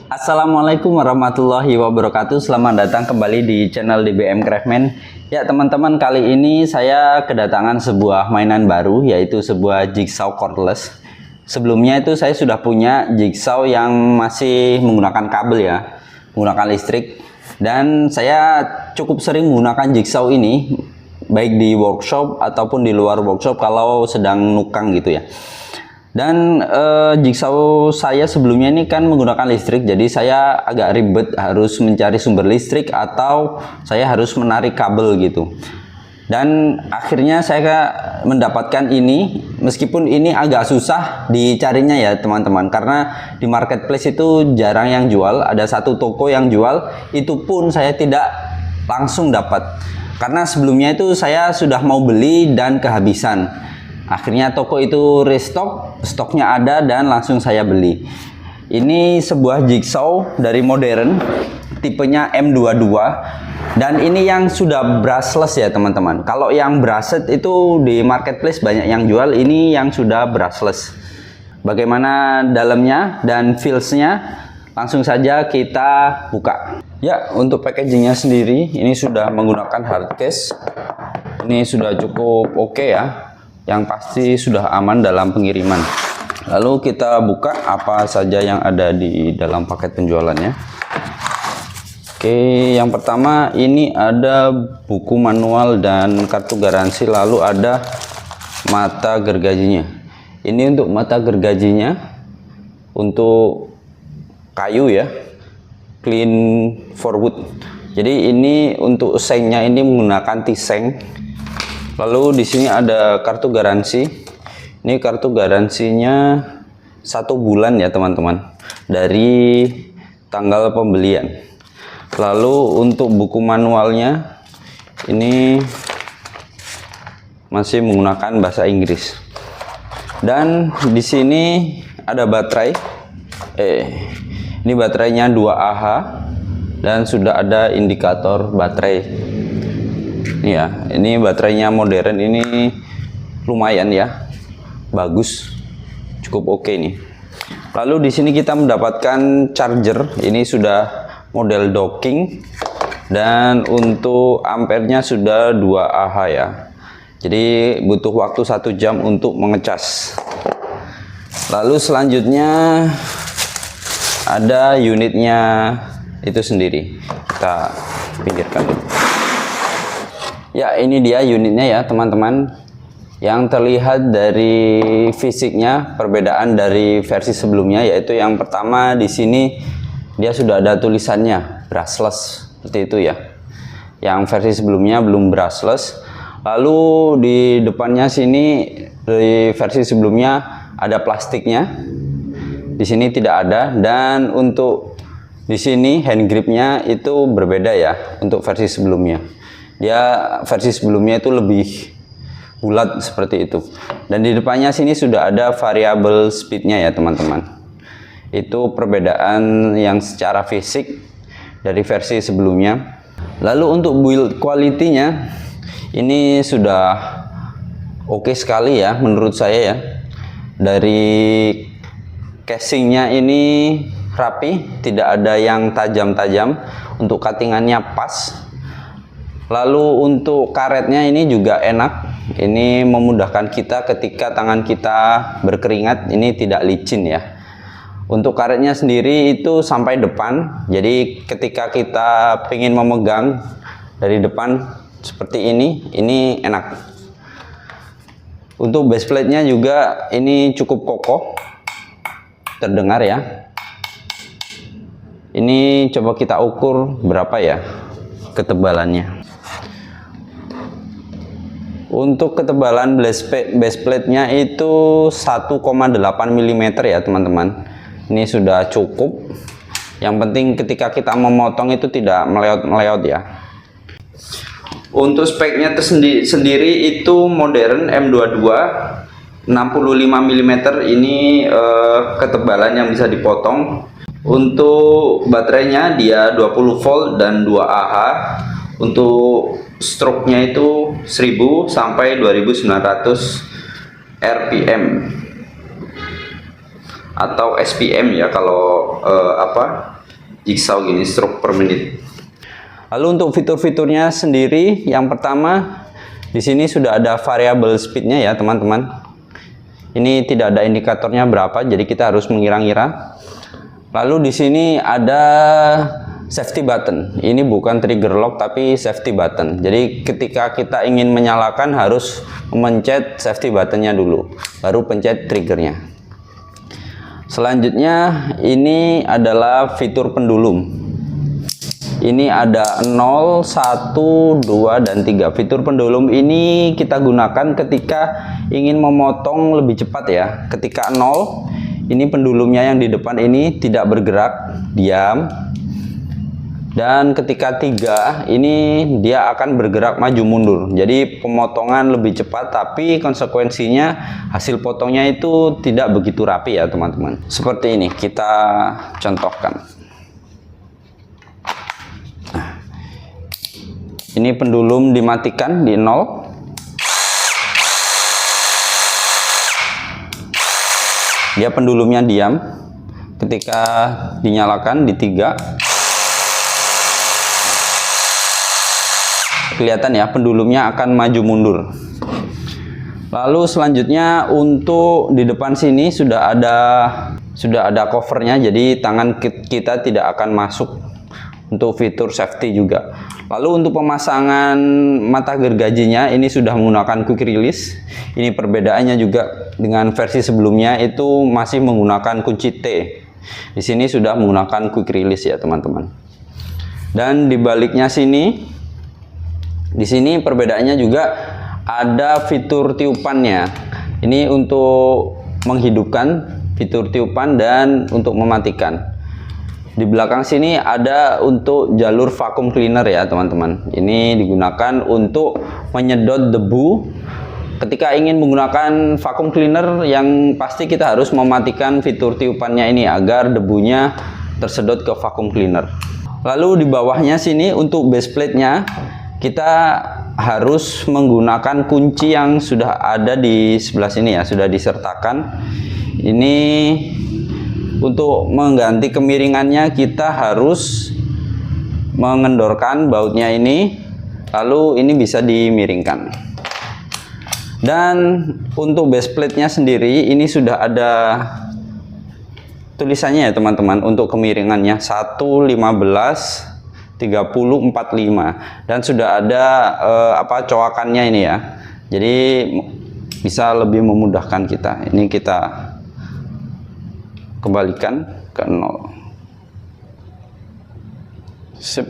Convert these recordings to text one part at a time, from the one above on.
Assalamualaikum warahmatullahi wabarakatuh. Selamat datang kembali di channel DBM Craftman. Ya teman-teman, kali ini saya kedatangan sebuah mainan baru, yaitu sebuah jigsaw cordless. Sebelumnya itu saya sudah punya jigsaw yang masih menggunakan kabel ya, menggunakan listrik. Dan saya cukup sering menggunakan jigsaw ini, baik di workshop ataupun di luar workshop kalau sedang nukang gitu ya. Dan jigsaw saya sebelumnya ini kan menggunakan listrik, jadi saya agak ribet harus mencari sumber listrik atau saya harus menarik kabel gitu. Dan akhirnya saya mendapatkan ini, meskipun ini agak susah dicarinya ya teman-teman, karena di marketplace itu jarang yang jual. Ada satu toko yang jual, itu pun saya tidak langsung dapat, karena sebelumnya itu saya sudah mau beli dan kehabisan. Akhirnya toko itu restock, stoknya ada dan langsung saya beli. Ini sebuah jigsaw dari modern, tipenya M22. Dan ini yang sudah brushless ya teman-teman. Kalau yang brushed itu di marketplace banyak yang jual, ini yang sudah brushless. Bagaimana dalamnya dan feelsnya? Langsung saja kita buka. Ya, untuk packagingnya sendiri, ini sudah menggunakan hard case. Ini sudah cukup oke ya. Yang pasti sudah aman dalam pengiriman. Lalu kita buka apa saja yang ada di dalam paket penjualannya. Oke, yang pertama ini ada buku manual dan kartu garansi, lalu ada mata gergajinya. Ini untuk mata gergajinya untuk kayu ya, clean for wood. Jadi ini untuk sengnya ini menggunakan T-seng. Lalu di sini ada kartu garansi. Ini kartu garansinya 1 bulan ya teman-teman, dari tanggal pembelian. Lalu untuk buku manualnya ini masih menggunakan bahasa Inggris. Dan di sini ada baterai. Ini baterainya 2Ah dan sudah ada indikator baterai. Ya, ini baterainya modern, ini lumayan ya, bagus, cukup oke nih. Lalu di sini kita mendapatkan charger, ini sudah model docking dan untuk ampernya sudah 2Ah ya. Jadi butuh waktu 1 jam untuk mengecas. Lalu selanjutnya ada unitnya itu sendiri, kita pinggirkan dulu. Ya, ini dia unitnya ya teman-teman. Yang terlihat dari fisiknya perbedaan dari versi sebelumnya, yaitu yang pertama di sini dia sudah ada tulisannya brushless seperti itu ya. Yang versi sebelumnya belum brushless. Lalu di depannya sini dari versi sebelumnya ada plastiknya. Di sini tidak ada, dan untuk di sini hand gripnya itu berbeda ya untuk versi sebelumnya. Dia versi sebelumnya itu lebih bulat seperti itu. Dan di depannya sini sudah ada variable speednya ya teman-teman. Itu perbedaan yang secara fisik dari versi sebelumnya. Lalu untuk build quality-nya ini sudah oke sekali ya menurut saya ya. Dari casingnya ini rapi, tidak ada yang tajam-tajam. Untuk cuttingannya pas. Lalu untuk karetnya ini juga enak. Ini memudahkan kita ketika tangan kita berkeringat, ini tidak licin ya. Untuk karetnya sendiri itu sampai depan. Jadi ketika kita ingin memegang dari depan seperti ini enak. Untuk base plate-nya juga ini cukup kokoh. Terdengar ya. Ini coba kita ukur berapa ya ketebalannya. Untuk ketebalan base plate-nya itu 1,8 mm ya teman-teman. Ini sudah cukup. Yang penting ketika kita memotong itu tidak meleot-meleot ya. Untuk speknya sendiri itu modern M22 65 mm. Ini ketebalan yang bisa dipotong. Untuk baterainya dia 20 volt dan 2Ah. Untuk stroke-nya itu 1000 sampai 2900 rpm. atau SPM ya kalau jigsaw gini, stroke per menit. Lalu untuk fitur-fiturnya sendiri, yang pertama di sini sudah ada variable speednya ya teman-teman. Ini tidak ada indikatornya berapa, jadi kita harus mengira-ngira. Lalu di sini ada safety button. Ini bukan trigger lock tapi safety button. Jadi ketika kita ingin menyalakan harus memencet safety buttonnya dulu, baru pencet triggernya. Selanjutnya ini adalah fitur pendulum. Ini ada 0, 1, 2, dan 3. Fitur pendulum ini kita gunakan ketika ingin memotong lebih cepat ya. Ketika 0, ini pendulumnya yang di depan ini tidak bergerak, diam. Dan ketika 3, ini dia akan bergerak maju mundur. Jadi pemotongan lebih cepat, tapi konsekuensinya hasil potongnya itu tidak begitu rapi ya teman-teman. Seperti ini, kita contohkan. Ini pendulum dimatikan di 0. Dia pendulumnya diam. Ketika dinyalakan di 3. Kelihatan ya, pendulumnya akan maju mundur. Lalu selanjutnya untuk di depan sini sudah ada covernya, jadi tangan kita tidak akan masuk. Untuk fitur safety juga. Lalu untuk pemasangan mata gergajinya ini sudah menggunakan quick release. Ini perbedaannya juga dengan versi sebelumnya, itu masih menggunakan kunci T. Di sini sudah menggunakan quick release ya teman-teman. Dan di baliknya sini, di sini perbedaannya juga ada fitur tiupannya. Ini untuk menghidupkan fitur tiupan dan untuk mematikan. Di belakang sini ada untuk jalur vacuum cleaner ya teman-teman. Ini digunakan untuk menyedot debu. Ketika ingin menggunakan vacuum cleaner, yang pasti kita harus mematikan fitur tiupannya ini agar debunya tersedot ke vacuum cleaner. Lalu di bawahnya sini untuk base plate-nya kita harus menggunakan kunci yang sudah ada di sebelah sini ya, sudah disertakan. Ini untuk mengganti kemiringannya kita harus mengendorkan bautnya ini, lalu ini bisa dimiringkan. Dan untuk base plate-nya sendiri ini sudah ada tulisannya ya teman-teman, untuk kemiringannya 1, 15, 30, 45, dan sudah ada coakannya ini ya, jadi bisa lebih memudahkan kita. Ini kita kembalikan ke 0. Sip.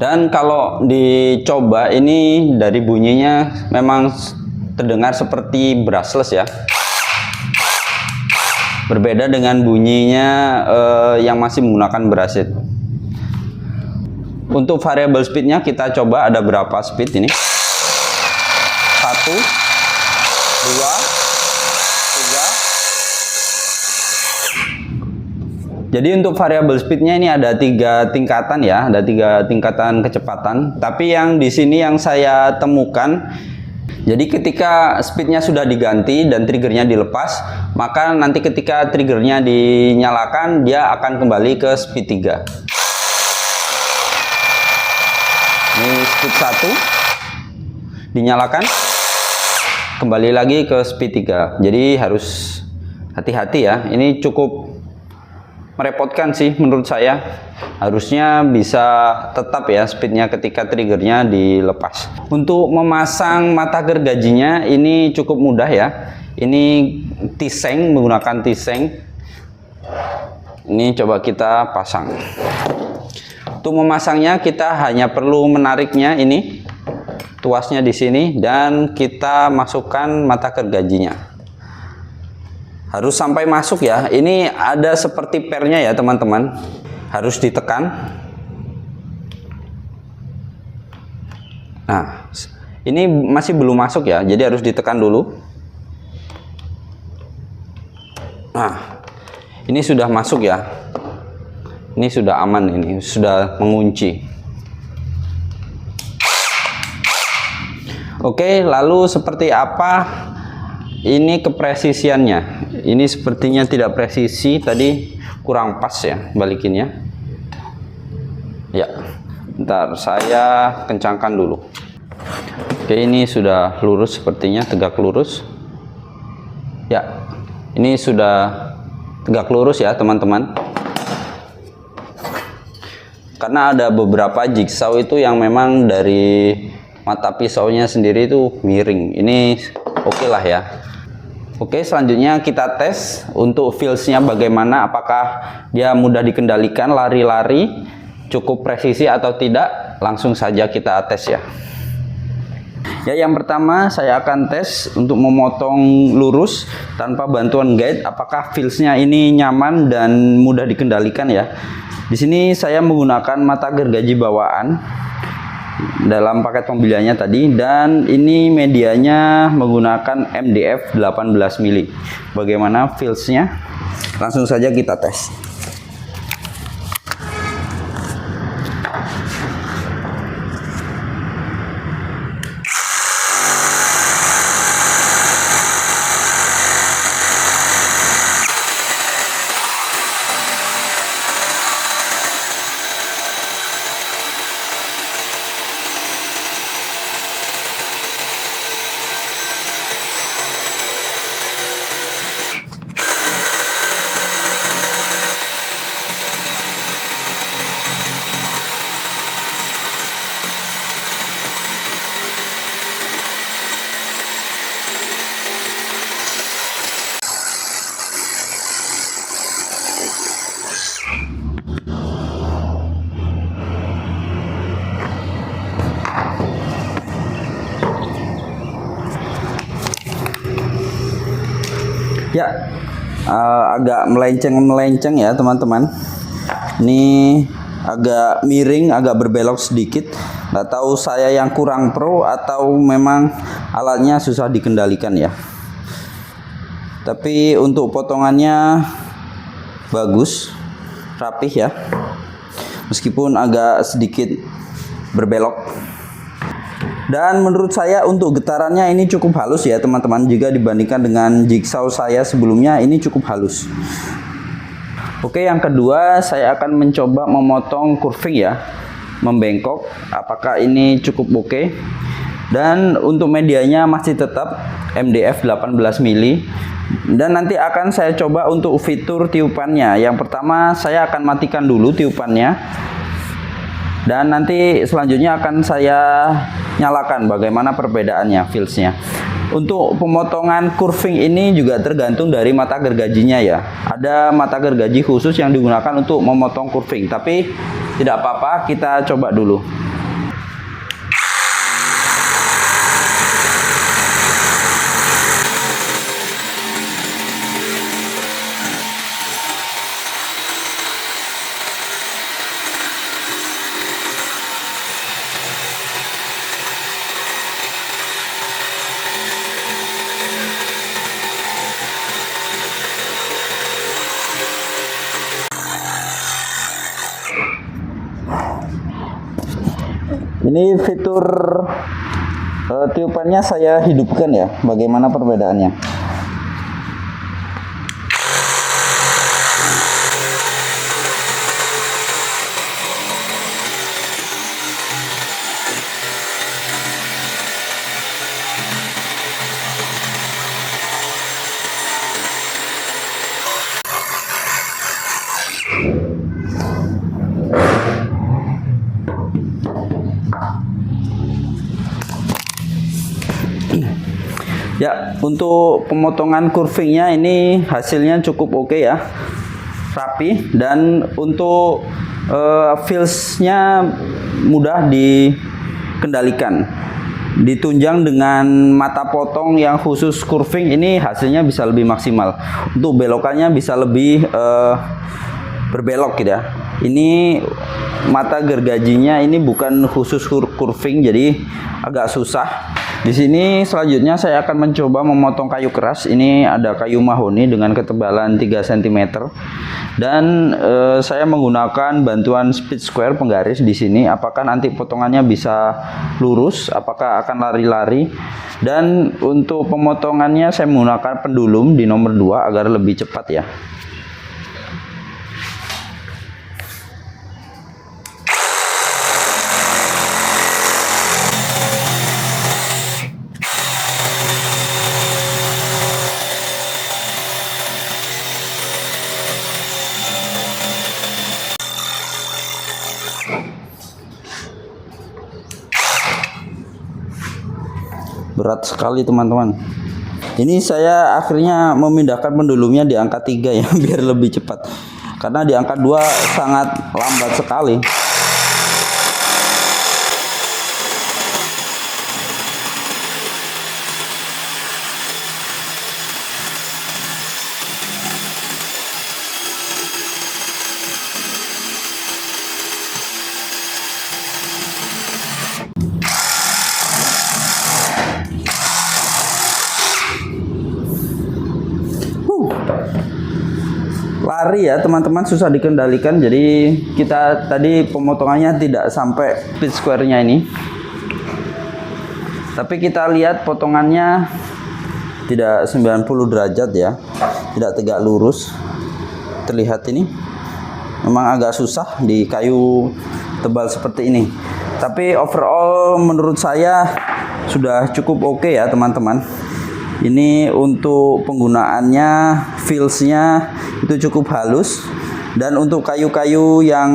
Dan kalau dicoba ini dari bunyinya memang terdengar seperti brushless ya. Berbeda dengan bunyinya yang masih menggunakan brush. Untuk variable speednya kita coba ada berapa speed ini. 1, 2, 3. Jadi untuk variable speednya ini ada 3 tingkatan ya, ada 3 tingkatan kecepatan. Tapi yang di sini yang saya temukan, jadi ketika speednya sudah diganti dan triggernya dilepas, maka nanti ketika triggernya dinyalakan dia akan kembali ke speed 3. Ini speed 1 dinyalakan, kembali lagi ke speed 3. Jadi harus hati-hati ya, ini cukup merepotkan sih menurut saya. Harusnya bisa tetap ya speednya ketika triggernya dilepas. Untuk memasang mata gergajinya ini cukup mudah ya. Ini T-Seng, menggunakan T-Seng. Ini coba kita pasang. Untuk memasangnya kita hanya perlu menariknya ini, tuasnya di sini, dan kita masukkan mata gergajinya. Harus sampai masuk ya. Ini ada seperti pernya ya teman-teman. Harus ditekan. Nah, ini masih belum masuk ya. Jadi harus ditekan dulu. Nah, ini sudah masuk ya. Ini sudah aman, ini sudah mengunci. Oke, lalu seperti apa ini kepresisiannya? Ini sepertinya tidak presisi, tadi kurang pas ya balikinnya. Ya, bentar saya kencangkan dulu. Oke, ini sudah lurus sepertinya, tegak lurus. Ya, ini sudah tegak lurus ya teman-teman. Karena ada beberapa jigsaw itu yang memang dari mata pisaunya sendiri itu miring. Ini oke lah ya. Oke, selanjutnya kita tes untuk feelsnya bagaimana, apakah dia mudah dikendalikan, lari-lari, cukup presisi atau tidak. Langsung saja kita tes ya. Ya, yang pertama saya akan tes untuk memotong lurus tanpa bantuan guide, apakah feelsnya ini nyaman dan mudah dikendalikan ya. Di sini saya menggunakan mata gergaji bawaan dalam paket pembeliannya tadi, dan ini medianya menggunakan MDF 18 mili. Bagaimana feelsnya? Langsung saja kita tes. Ya, agak melenceng ya teman-teman. Ini agak miring, agak berbelok sedikit. Nggak tahu saya yang kurang pro atau memang alatnya susah dikendalikan ya. Tapi untuk potongannya bagus, rapih ya. Meskipun agak sedikit berbelok. Dan menurut saya untuk getarannya ini cukup halus ya teman-teman. Jika dibandingkan dengan jigsaw saya sebelumnya, ini cukup halus. Oke, yang kedua saya akan mencoba memotong curving ya, membengkok. Apakah ini cukup oke? Dan untuk medianya masih tetap MDF 18 mili. Dan nanti akan saya coba untuk fitur tiupannya. Yang pertama saya akan matikan dulu tiupannya. Dan nanti selanjutnya akan saya nyalakan bagaimana perbedaannya feelsnya. Untuk pemotongan curving ini juga tergantung dari mata gergajinya ya. Ada mata gergaji khusus yang digunakan untuk memotong curving, tapi tidak apa-apa, kita coba dulu. Ini fitur tiupannya saya hidupkan ya, bagaimana perbedaannya. Ya, untuk pemotongan curvingnya ini hasilnya cukup oke ya, rapi, dan untuk feelsnya mudah dikendalikan. Ditunjang dengan mata potong yang khusus curving, ini hasilnya bisa lebih maksimal. Untuk belokannya bisa lebih berbelok gitu ya. Ini mata gergajinya ini bukan khusus curving, jadi agak susah. Di sini selanjutnya saya akan mencoba memotong kayu keras. Ini ada kayu mahoni dengan ketebalan 3 cm. Dan saya menggunakan bantuan speed square penggaris di sini. Apakah nanti potongannya bisa lurus, apakah akan lari-lari. Dan untuk pemotongannya saya menggunakan pendulum di nomor 2 agar lebih cepat ya. Berat sekali teman-teman. Ini saya akhirnya memindahkan pendulumnya di angka 3 ya biar lebih cepat. Karena di angka 2 sangat lambat sekali. Lari ya teman-teman, susah dikendalikan. Jadi kita tadi pemotongannya tidak sampai speed square-nya ini, tapi kita lihat potongannya tidak 90 derajat ya, tidak tegak lurus. Terlihat ini memang agak susah di kayu tebal seperti ini, tapi overall menurut saya sudah cukup oke ya teman-teman. Ini untuk penggunaannya, feels-nya itu cukup halus. Dan untuk kayu-kayu yang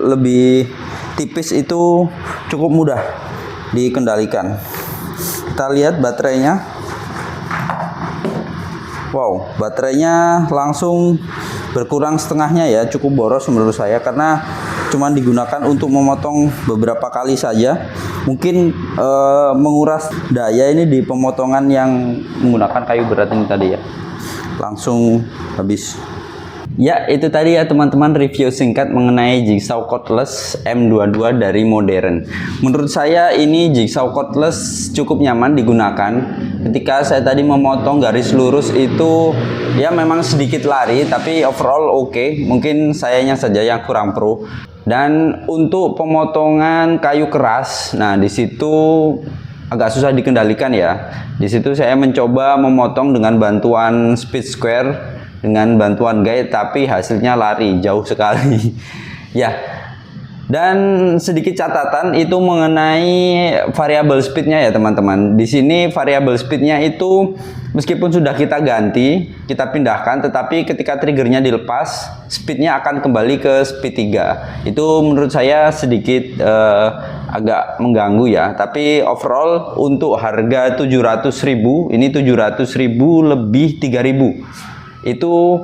lebih tipis itu cukup mudah dikendalikan. Kita lihat baterainya. Wow, baterainya langsung berkurang setengahnya ya, cukup boros menurut saya karena cuma digunakan untuk memotong beberapa kali saja. Mungkin menguras daya ini di pemotongan yang menggunakan kayu berat ini tadi ya, langsung habis. Ya, itu tadi ya teman-teman review singkat mengenai jigsaw cordless M22 dari Modern. Menurut saya ini jigsaw cordless cukup nyaman digunakan. Ketika saya tadi memotong garis lurus itu ya memang sedikit lari, tapi overall oke. Mungkin sayanya saja yang kurang pro. Dan untuk pemotongan kayu keras, nah di situ agak susah dikendalikan ya. Di situ saya mencoba memotong dengan bantuan speed square, dengan bantuan guide, tapi hasilnya lari jauh sekali. Ya. Dan sedikit catatan itu mengenai variabel speednya ya teman-teman. Di sini variabel speednya itu meskipun sudah kita ganti, kita pindahkan, tetapi ketika triggernya dilepas, speednya akan kembali ke speed 3. Itu menurut saya sedikit agak mengganggu ya. Tapi overall untuk harga 700.000, ini 700.000 lebih 3.000. Itu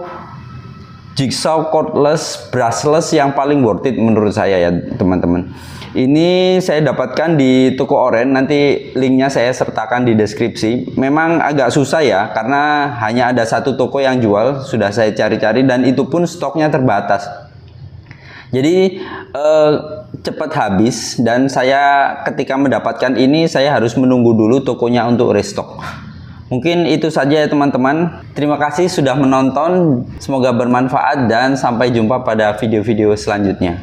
jigsaw cordless brushless yang paling worth it menurut saya ya teman-teman. Ini saya dapatkan di toko Oren, nanti linknya saya sertakan di deskripsi. Memang agak susah ya karena hanya ada satu toko yang jual, sudah saya cari-cari dan itu pun stoknya terbatas. Jadi cepat habis dan saya ketika mendapatkan ini saya harus menunggu dulu tokonya untuk restock. Mungkin itu saja ya teman-teman. Terima kasih sudah menonton. Semoga bermanfaat dan sampai jumpa pada video-video selanjutnya.